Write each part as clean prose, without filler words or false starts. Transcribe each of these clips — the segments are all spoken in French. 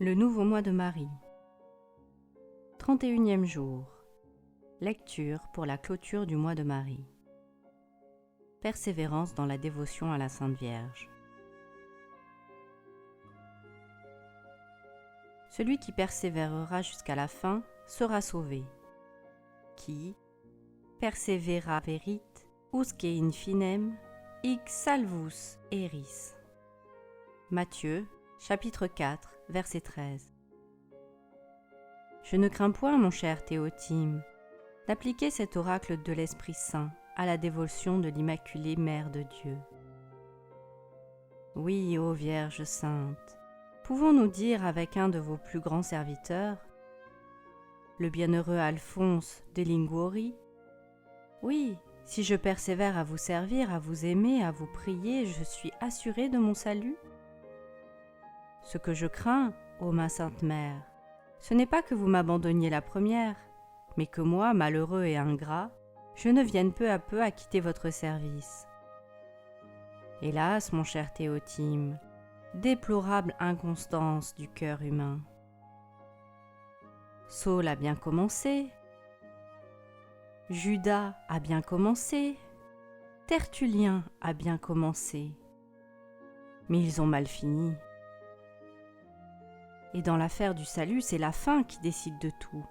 Le nouveau mois de Marie. 31e jour. Lecture pour la clôture du mois de Marie. Persévérance dans la dévotion à la Sainte Vierge. Celui qui persévérera jusqu'à la fin sera sauvé. Qui perseveravit usque in finem, hic salvus eris. Matthieu, chapitre 4, verset 13. Je ne crains point, mon cher Théotime, d'appliquer cet oracle de l'Esprit Saint à la dévotion de l'Immaculée Mère de Dieu. Oui, ô Vierge Sainte, pouvons-nous dire avec un de vos plus grands serviteurs, le bienheureux Alphonse de Liguori, oui, si je persévère à vous servir, à vous aimer, à vous prier, je suis assuré de mon salut? Ce que je crains, ô ma Sainte Mère, ce n'est pas que vous m'abandonniez la première, mais que moi, malheureux et ingrat, je ne vienne peu à peu à quitter votre service. Hélas, mon cher Théotime, déplorable inconstance du cœur humain. Saul a bien commencé, Judas a bien commencé, Tertullien a bien commencé, mais ils ont mal fini. Et dans l'affaire du salut, c'est la fin qui décide de tout.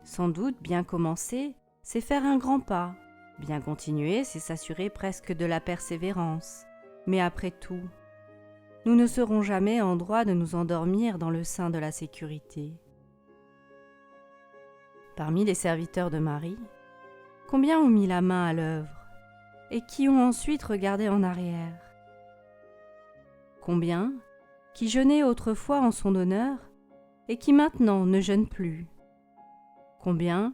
Sans doute, bien commencer, c'est faire un grand pas. Bien continuer, c'est s'assurer presque de la persévérance. Mais après tout, nous ne serons jamais en droit de nous endormir dans le sein de la sécurité. Parmi les serviteurs de Marie, combien ont mis la main à l'œuvre et qui ont ensuite regardé en arrière? Combien qui jeûnaient autrefois en son honneur et qui maintenant ne jeûnent plus? Combien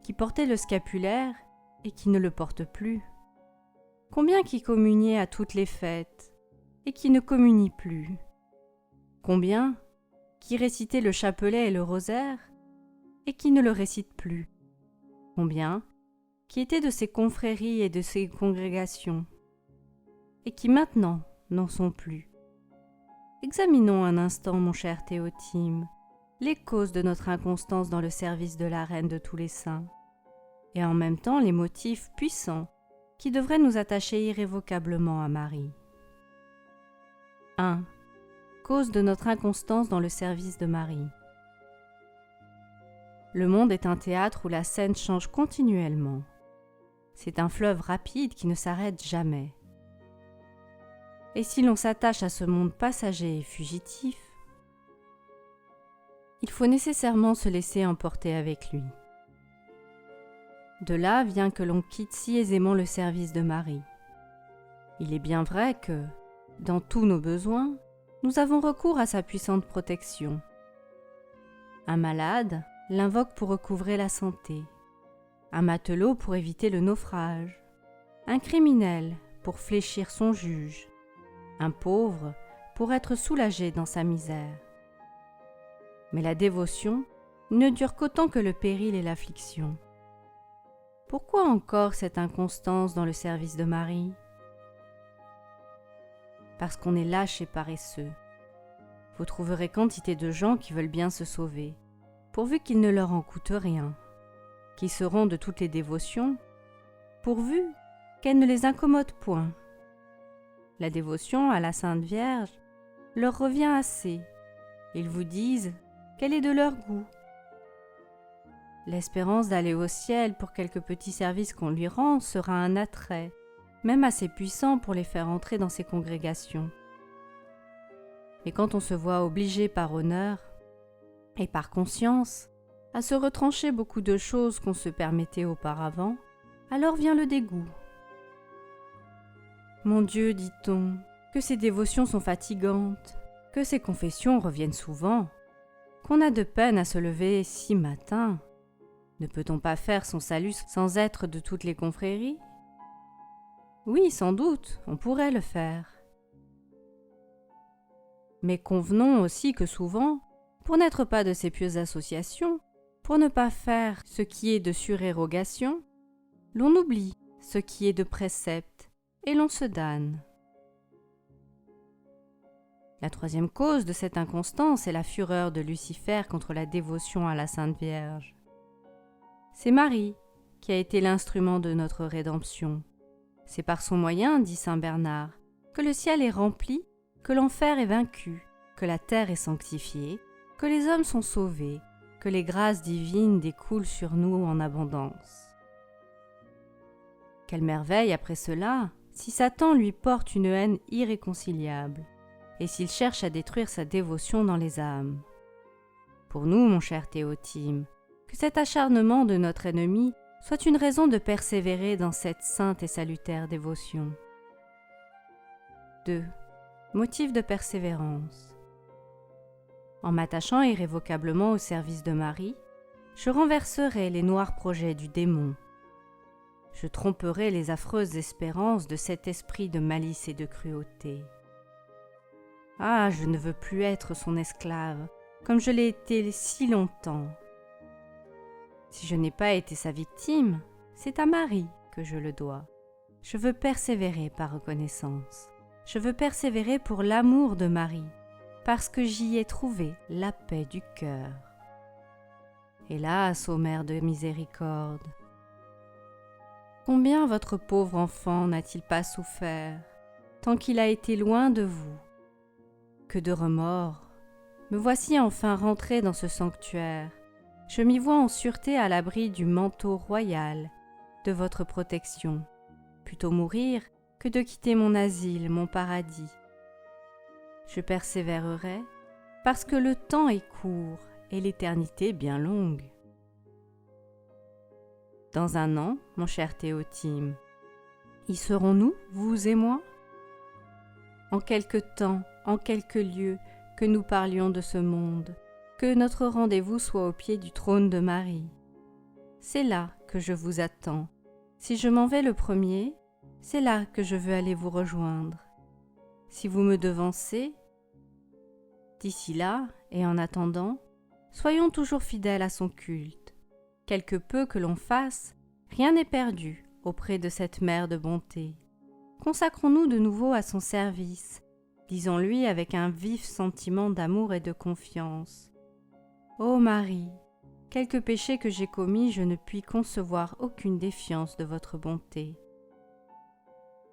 qui portaient le scapulaire et qui ne le portent plus? Combien qui communiaient à toutes les fêtes et qui ne communient plus? Combien qui récitaient le chapelet et le rosaire et qui ne le récitent plus? Combien qui étaient de ces confréries et de ces congrégations et qui maintenant n'en sont plus? Examinons un instant, mon cher Théotime, les causes de notre inconstance dans le service de la Reine de tous les saints, et en même temps les motifs puissants qui devraient nous attacher irrévocablement à Marie. 1. Cause de notre inconstance dans le service de Marie. Le monde est un théâtre où la scène change continuellement. C'est un fleuve rapide qui ne s'arrête jamais. Et si l'on s'attache à ce monde passager et fugitif, il faut nécessairement se laisser emporter avec lui. De là vient que l'on quitte si aisément le service de Marie. Il est bien vrai que, dans tous nos besoins, nous avons recours à sa puissante protection. Un malade l'invoque pour recouvrer la santé, un matelot pour éviter le naufrage, un criminel pour fléchir son juge, un pauvre pour être soulagé dans sa misère. Mais la dévotion ne dure qu'autant que le péril et l'affliction. Pourquoi encore cette inconstance dans le service de Marie? Parce qu'on est lâche et paresseux. Vous trouverez quantité de gens qui veulent bien se sauver, pourvu qu'il ne leur en coûte rien, qui seront de toutes les dévotions, pourvu qu'elles ne les incommodent point. La dévotion à la Sainte Vierge leur revient assez. Ils vous disent qu'elle est de leur goût. L'espérance d'aller au ciel pour quelques petits services qu'on lui rend sera un attrait, même assez puissant pour les faire entrer dans ces congrégations. Mais quand on se voit obligé par honneur et par conscience à se retrancher beaucoup de choses qu'on se permettait auparavant, alors vient le dégoût. Mon Dieu, dit-on, que ces dévotions sont fatigantes, que ces confessions reviennent souvent, qu'on a de peine à se lever si matin. Ne peut-on pas faire son salut sans être de toutes les confréries? Oui, sans doute, on pourrait le faire. Mais convenons aussi que souvent, pour n'être pas de ces pieuses associations, pour ne pas faire ce qui est de surérogation, l'on oublie ce qui est de précepte et l'on se damne. La troisième cause de cette inconstance est la fureur de Lucifer contre la dévotion à la Sainte Vierge. C'est Marie qui a été l'instrument de notre rédemption. C'est par son moyen, dit saint Bernard, que le ciel est rempli, que l'enfer est vaincu, que la terre est sanctifiée, que les hommes sont sauvés, que les grâces divines découlent sur nous en abondance. Quelle merveille après cela, si Satan lui porte une haine irréconciliable, et s'il cherche à détruire sa dévotion dans les âmes. Pour nous, mon cher Théotime, que cet acharnement de notre ennemi soit une raison de persévérer dans cette sainte et salutaire dévotion. 2. Motif de persévérance. En m'attachant irrévocablement au service de Marie, je renverserai les noirs projets du démon. Je tromperai les affreuses espérances de cet esprit de malice et de cruauté. Ah, je ne veux plus être son esclave, comme je l'ai été si longtemps. Si je n'ai pas été sa victime, c'est à Marie que je le dois. Je veux persévérer par reconnaissance. Je veux persévérer pour l'amour de Marie, parce que j'y ai trouvé la paix du cœur. Hélas, ô Mère de miséricorde, combien votre pauvre enfant n'a-t-il pas souffert, tant qu'il a été loin de vous? Que de remords! Me voici enfin rentré dans ce sanctuaire. Je m'y vois en sûreté à l'abri du manteau royal, de votre protection. Plutôt mourir que de quitter mon asile, mon paradis. Je persévérerai, parce que le temps est court et l'éternité bien longue. Dans un an, mon cher Théotime, y serons-nous, vous et moi? En quelque temps, en quelques lieux, que nous parlions de ce monde, que notre rendez-vous soit au pied du trône de Marie. C'est là que je vous attends. Si je m'en vais le premier, c'est là que je veux aller vous rejoindre. Si vous me devancez, d'ici là, et en attendant, soyons toujours fidèles à son culte. Quelque peu que l'on fasse, rien n'est perdu auprès de cette mère de bonté. Consacrons-nous de nouveau à son service, disons-lui avec un vif sentiment d'amour et de confiance. Ô Marie, quelque péché que j'ai commis, je ne puis concevoir aucune défiance de votre bonté.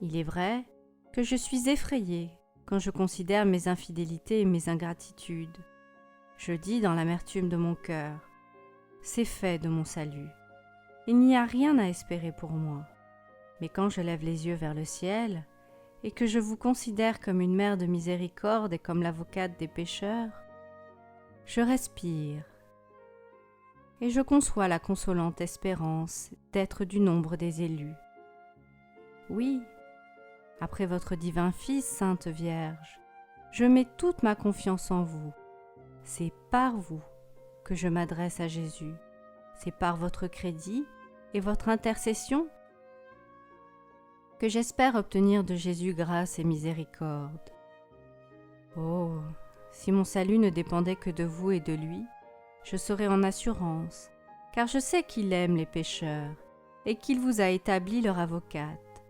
Il est vrai que je suis effrayée quand je considère mes infidélités et mes ingratitudes. Je dis dans l'amertume de mon cœur, c'est fait de mon salut. Il n'y a rien à espérer pour moi. Mais quand je lève les yeux vers le ciel, et que je vous considère comme une mère de miséricorde et comme l'avocate des pécheurs, je respire, et je conçois la consolante espérance d'être du nombre des élus. Oui, après votre divin Fils, Sainte Vierge, je mets toute ma confiance en vous. C'est par vous que je m'adresse à Jésus. C'est par votre crédit et votre intercession que j'espère obtenir de Jésus grâce et miséricorde. Oh, si mon salut ne dépendait que de vous et de lui, je serais en assurance, car je sais qu'il aime les pécheurs et qu'il vous a établi leur avocate.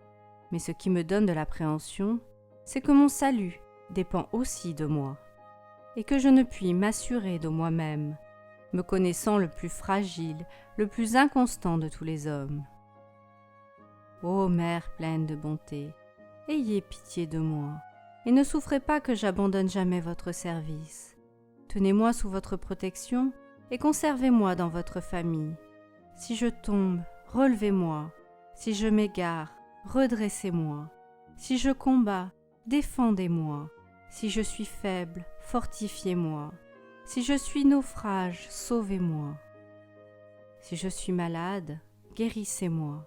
Mais ce qui me donne de l'appréhension, c'est que mon salut dépend aussi de moi, et que je ne puis m'assurer de moi-même, me connaissant le plus fragile, le plus inconstant de tous les hommes. Ô Mère pleine de bonté, ayez pitié de moi, et ne souffrez pas que j'abandonne jamais votre service. Tenez-moi sous votre protection, et conservez-moi dans votre famille. Si je tombe, relevez-moi. Si je m'égare, redressez-moi. Si je combats, défendez-moi. Si je suis faible, fortifiez-moi. Si je suis naufrage, sauvez-moi. Si je suis malade, guérissez-moi.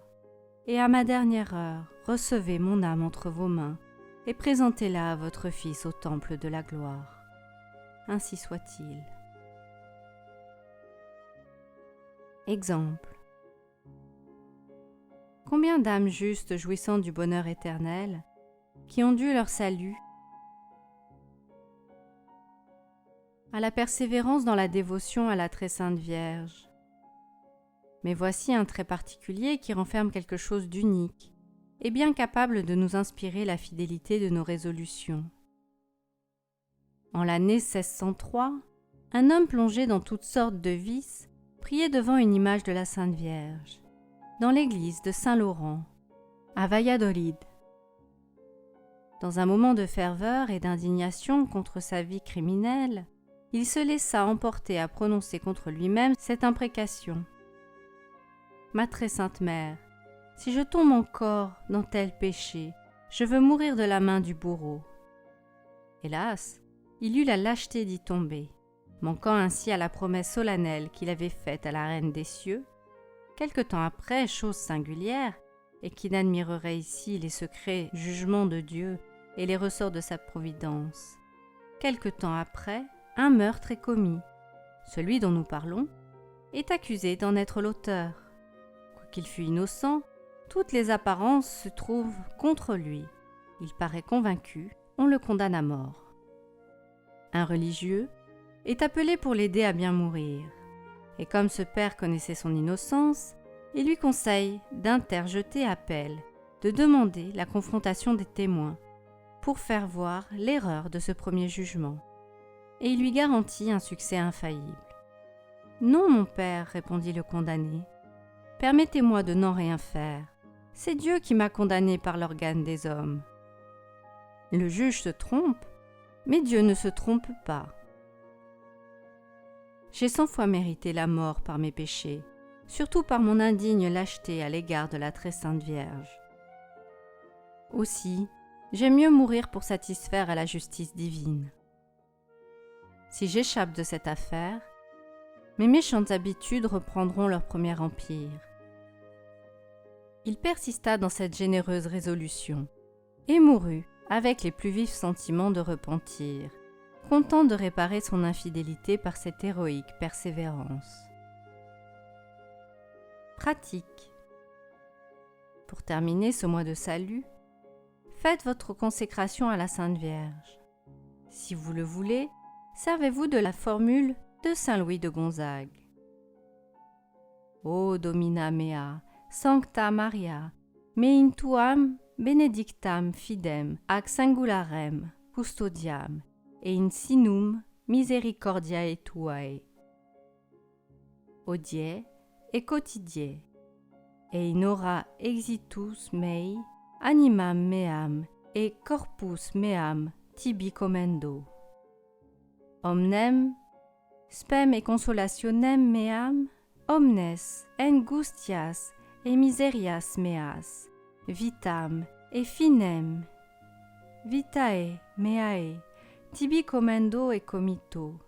Et à ma dernière heure, recevez mon âme entre vos mains et présentez-la à votre Fils au temple de la gloire. Ainsi soit-il. Exemple. Combien d'âmes justes jouissant du bonheur éternel, qui ont dû leur salut à la persévérance dans la dévotion à la très sainte Vierge. Mais voici un trait particulier qui renferme quelque chose d'unique et bien capable de nous inspirer la fidélité de nos résolutions. En l'année 1603, un homme plongé dans toutes sortes de vices priait devant une image de la Sainte Vierge, dans l'église de Saint-Laurent, à Valladolid. Dans un moment de ferveur et d'indignation contre sa vie criminelle, il se laissa emporter à prononcer contre lui-même cette imprécation. « Ma très sainte mère, si je tombe encore dans tel péché, je veux mourir de la main du bourreau. » Hélas, il eut la lâcheté d'y tomber, manquant ainsi à la promesse solennelle qu'il avait faite à la Reine des cieux. Quelque temps après, chose singulière, et qui n'admirerait ici les secrets jugements de Dieu et les ressorts de sa providence, quelque temps après, un meurtre est commis. Celui dont nous parlons est accusé d'en être l'auteur. Quoiqu'il fût innocent, toutes les apparences se trouvent contre lui. Il paraît convaincu, on le condamne à mort. Un religieux est appelé pour l'aider à bien mourir, et comme ce père connaissait son innocence, il lui conseille d'interjeter appel, de demander la confrontation des témoins, pour faire voir l'erreur de ce premier jugement, et il lui garantit un succès infaillible. « Non, mon père, répondit le condamné, permettez-moi de n'en rien faire. C'est Dieu qui m'a condamné par l'organe des hommes. » Le juge se trompe, mais Dieu ne se trompe pas. J'ai 100 fois mérité la mort par mes péchés, surtout par mon indigne lâcheté à l'égard de la très sainte Vierge. Aussi, j'aime mieux mourir pour satisfaire à la justice divine. Si j'échappe de cette affaire, mes méchantes habitudes reprendront leur premier empire. Il persista dans cette généreuse résolution et mourut avec les plus vifs sentiments de repentir, content de réparer son infidélité par cette héroïque persévérance. Pratique. Pour terminer ce mois de salut, faites votre consécration à la Sainte Vierge. Si vous le voulez, servez-vous de la formule de Saint Louis de Gonzague. O Domina mea, Sancta Maria, me in tuam benedictam fidem ac singularem custodiam, et in sinum misericordiae tuae. Odie et quotidie, et in ora exitus mei, animam meam et corpus meam tibi commendo. Omnem spem et consolationem meam, omnes angustias et miserias meas, vitam et finem, vitae meae, tibi commendo et comito,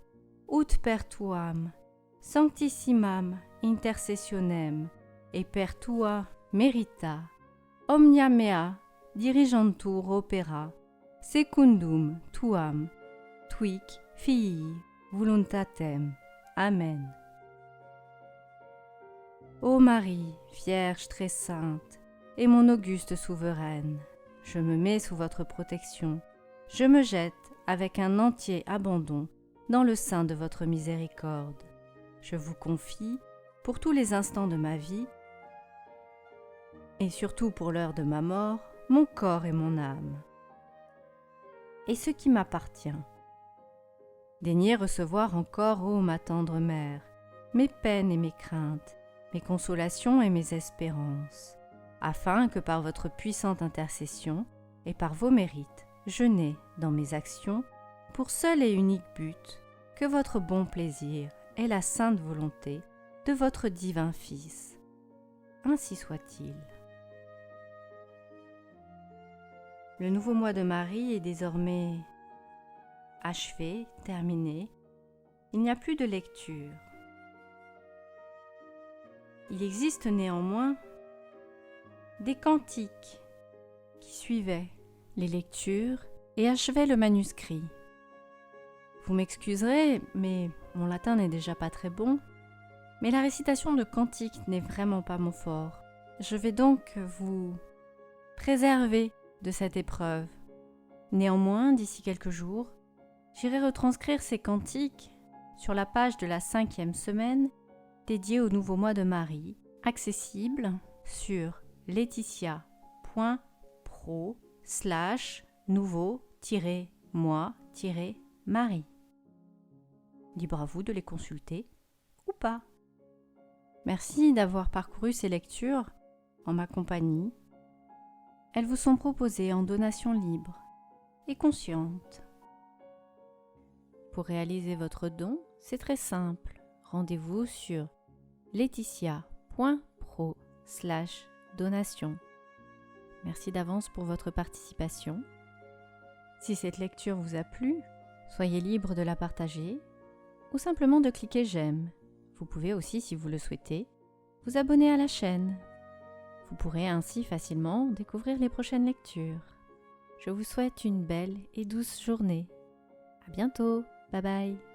ut per tuam, sanctissimam intercessionem, et per tua merita, omnia mea dirigentur opera, secundum tuam, tuic filii voluntatem. Amen. Ô Marie, Vierge très sainte, et mon auguste souveraine, je me mets sous votre protection, je me jette avec un entier abandon dans le sein de votre miséricorde. Je vous confie, pour tous les instants de ma vie, et surtout pour l'heure de ma mort, mon corps et mon âme, et ce qui m'appartient. Daignez recevoir encore, ô ma tendre mère, mes peines et mes craintes, mes consolations et mes espérances, afin que par votre puissante intercession et par vos mérites, je n'ai, dans mes actions, pour seul et unique but, que votre bon plaisir et la sainte volonté de votre divin Fils. Ainsi soit-il. Le nouveau mois de Marie est désormais achevé, terminé. Il n'y a plus de lecture. Il existe néanmoins des cantiques qui suivaient les lectures et achevaient le manuscrit. Vous m'excuserez, mais mon latin n'est déjà pas très bon, mais la récitation de cantiques n'est vraiment pas mon fort. Je vais donc vous préserver de cette épreuve. Néanmoins, d'ici quelques jours, j'irai retranscrire ces cantiques sur la page de la 5e semaine dédiée au nouveau mois de Marie, accessible sur laetitia.pro/nouveau-mois-marie. Marie. Libre à vous de les consulter ou pas. Merci d'avoir parcouru ces lectures en ma compagnie. Elles vous sont proposées en donation libre et consciente. Pour réaliser votre don, c'est très simple. Rendez-vous sur laetitia.pro/donation. Merci d'avance pour votre participation. Si cette lecture vous a plu, soyez libre de la partager ou simplement de cliquer j'aime. Vous pouvez aussi, si vous le souhaitez, vous abonner à la chaîne. Vous pourrez ainsi facilement découvrir les prochaines lectures. Je vous souhaite une belle et douce journée. À bientôt, bye bye.